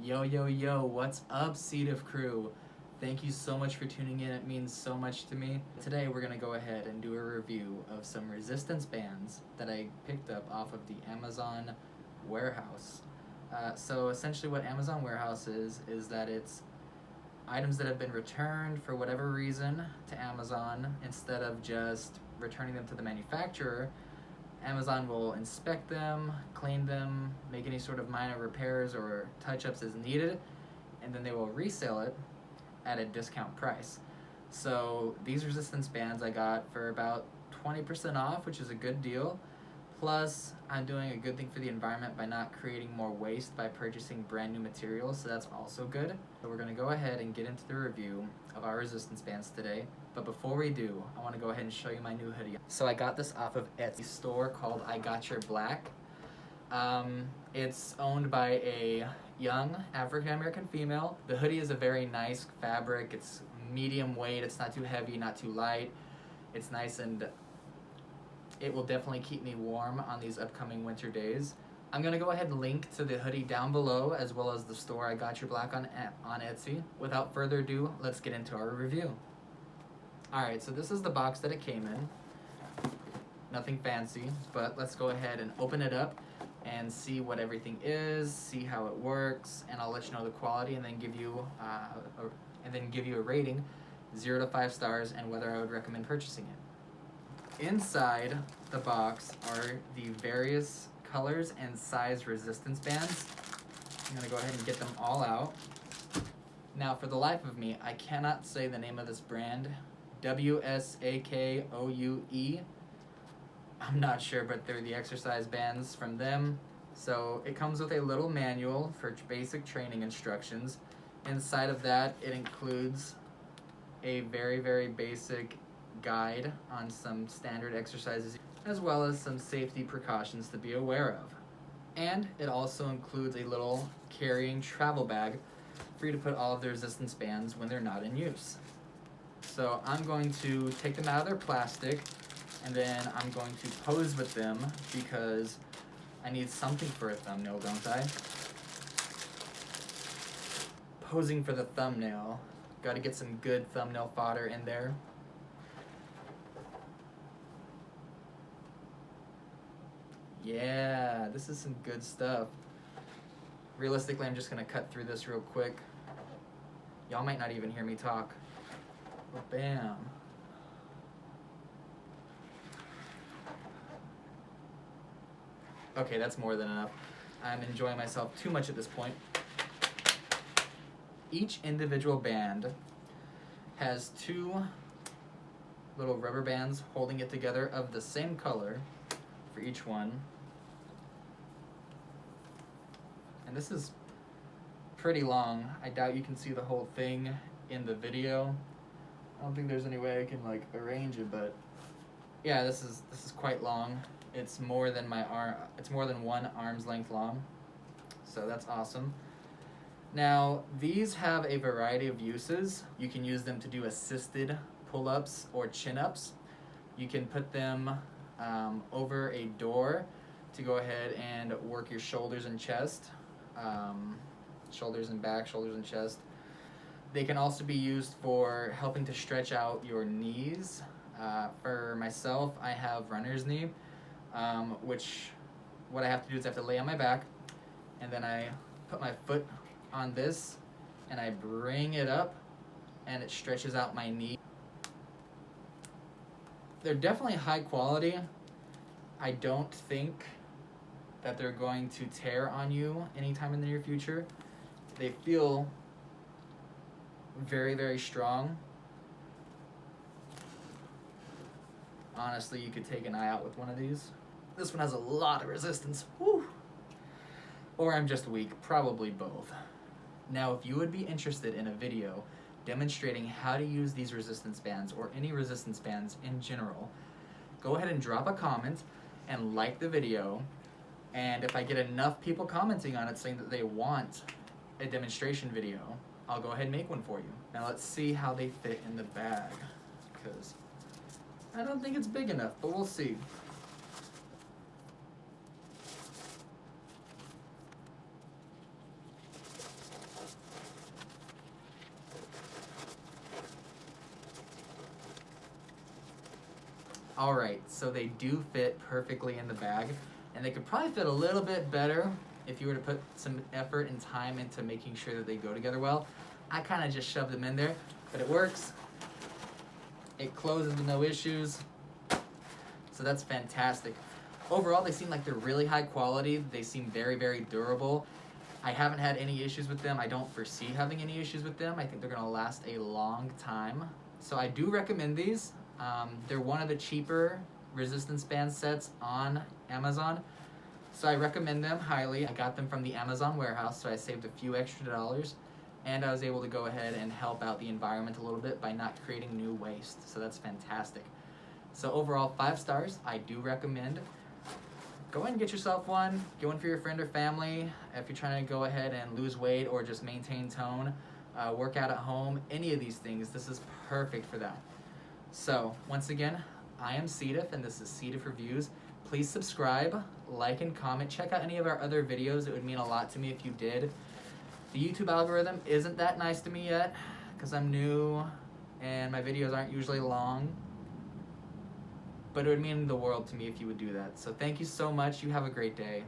Yo, what's up, CTTF crew? Thank you so much for tuning in. It means so much to me. Today we're gonna go ahead and do a review of some resistance bands that I picked up off of the Amazon warehouse. So essentially what Amazon warehouse is that it's items that have been returned for whatever reason to Amazon. Instead of just returning them to the manufacturer, Amazon will inspect them, clean them, make any sort of minor repairs or touch-ups as needed, and then they will resell it at a discount price. So these resistance bands I got for about 20% off, which is a good deal. Plus, I'm doing a good thing for the environment by not creating more waste by purchasing brand new materials, so that's also good. So we're going to go ahead and get into the review of our resistance bands today. But before we do, I want to go ahead and show you my new hoodie. So I got this off of Etsy store called I Got Your Black. It's owned by a young African-American female. The hoodie is a very nice fabric. It's medium weight. It's not too heavy, not too light. It's nice, and it will definitely keep me warm on these upcoming winter days. I'm going to go ahead and link to the hoodie down below, as well as the store I Got Your Black on Etsy. Without further ado, let's get into our review. Alright, so this is the box that it came in. Nothing fancy, but let's go ahead and open it up and see what everything is, see how it works, and I'll let you know the quality and then give you a rating, 0 to 5 stars, and whether I would recommend purchasing it. Inside the box are the various colors and size resistance bands. I'm going to go ahead and get them all out. Now, for the life of me, I cannot say the name of this brand. WSAKOUE. I'm not sure, but they're the exercise bands from them. So it comes with a little manual for basic training instructions. Inside of that, it includes a very, very basic guide on some standard exercises, as well as some safety precautions to be aware of. And it also includes a little carrying travel bag for you to put all of the resistance bands when they're not in use. So I'm going to take them out of their plastic, and then I'm going to pose with them because I need something for a thumbnail, don't I? Posing for the thumbnail. Got to get some good thumbnail fodder in there. Yeah, this is some good stuff. Realistically, I'm just going to cut through this real quick. Y'all might not even hear me talk. But bam. Okay, that's more than enough. I'm enjoying myself too much at this point. Each individual band has 2 little rubber bands holding it together of the same color for each one. And this is pretty long. I doubt you can see the whole thing in the video. I don't think there's any way I can arrange it, but yeah, this is quite long. It's more than my arm. It's more than 1 arm's length long. So that's awesome. Now, these have a variety of uses. You can use them to do assisted pull-ups or chin-ups. You can put them over a door to go ahead and work your shoulders and chest. Shoulders and back, shoulders and chest. They can also be used for helping to stretch out your knees. For myself, I have runner's knee, which what I have to do is I have to lay on my back, and then I put my foot on this, and I bring it up, and it stretches out my knee. They're definitely high quality. I don't think that they're going to tear on you anytime in the near future. They feel very, very strong. Honestly, you could take an eye out with one of these. This one has a lot of resistance. Woo! Or I'm just weak, probably both. Now, if you would be interested in a video demonstrating how to use these resistance bands or any resistance bands in general, go ahead and drop a comment and like the video. And if I get enough people commenting on it saying that they want a demonstration video, I'll go ahead and make one for you. Now let's see how they fit in the bag, because I don't think it's big enough, but we'll see. Alright, so they do fit perfectly in the bag, and they could probably fit a little bit better if you were to put some effort and time into making sure that they go together well. I kind of just shoved them in there, but it works. It closes with no issues, so that's fantastic. Overall, they seem like they're really high quality. They seem very, very durable. I haven't had any issues with them. I don't foresee having any issues with them. I think they're gonna last a long time. So I do recommend these. They're one of the cheaper resistance band sets on Amazon. So I recommend them highly. I got them from the Amazon warehouse, so I saved a few extra dollars. And I was able to go ahead and help out the environment a little bit by not creating new waste. So that's fantastic. So overall, 5 stars. I do recommend. Go ahead and get yourself one. Get one for your friend or family. If you're trying to go ahead and lose weight or just maintain tone, work out at home, any of these things, this is perfect for that. So once again, I am CTTF and this is CTTF Reviews. Please subscribe, like, and comment. Check out any of our other videos. It would mean a lot to me if you did. The YouTube algorithm isn't that nice to me yet because I'm new and my videos aren't usually long. But it would mean the world to me if you would do that. So thank you so much. You have a great day.